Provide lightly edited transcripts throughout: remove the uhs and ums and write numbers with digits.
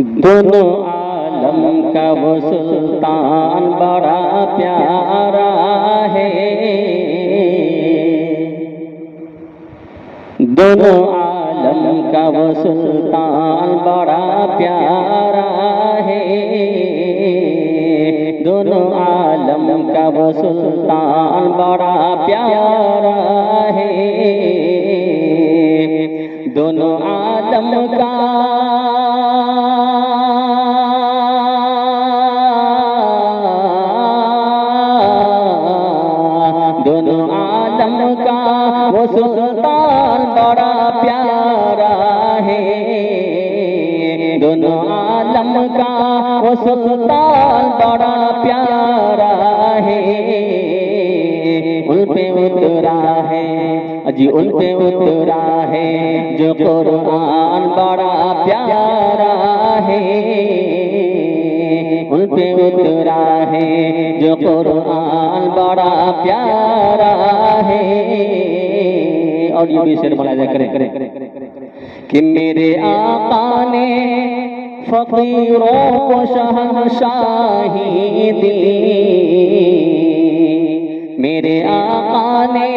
दोनों आलम का वो सुल्तान बड़ा प्यारा है। दोनों आलम का वो सुल्तान बड़ा प्यारा है। दोनों आलम का वो सुल्तान बड़ा प्यारा है। दोनों आलम का वो सुल्तान बड़ा प्यारा है। दोनों आलम का वो सुल्तान बड़ा प्यारा है। उन पे उतरा है जी, उन पे उतरा है जो कुरान बड़ा प्यारा है। उन पे उतरा है जो कुरान बड़ा प्यारा है। और ये भी शेर बनाया करे कि मेरे आका ने फकीरों को शहंशाही दी। मेरे आका ने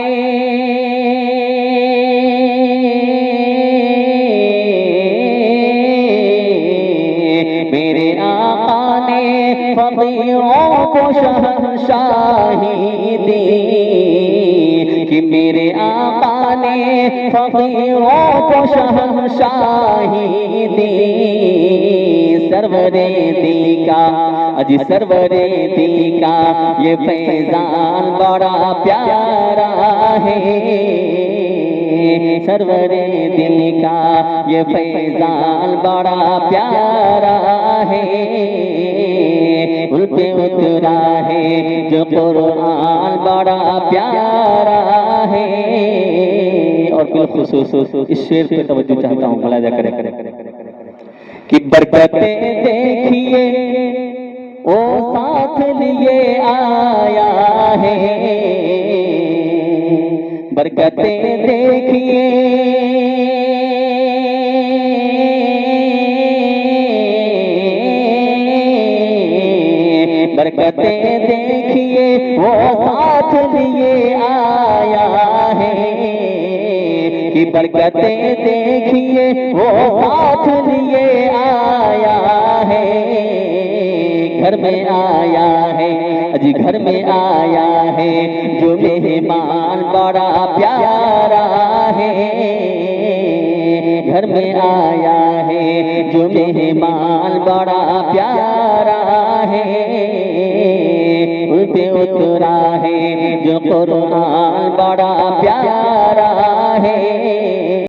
फकीरों को शहंशाही दी। कि मेरे आका ने फकीरों को शहंशाही दी। सरवरे दी का अजी सरवरे दी का ये फैजान बड़ा प्यारा है। सरवरे दिल का ये फैजान बड़ा प्यारा है। उन पे उतरा है जो कुरान बड़ा प्यारा है। और बिलखुसूस इस शेर पे तवज्जो चाहता हूँ, मुलाजा करें कि बरकतें देखिए वो साथ लिए आया है। बरकतें देखिए बरकतें देखिए वो साथ लिए आया है। कि बरकतें देखिए वो साथ लिए आया है। घर में आया है अजी घर में आया है जो मेहमान बड़ा प्यारा है। घर में आया है जो मेहमान बड़ा प्यारा है। उन पे उतरा है जो कुरान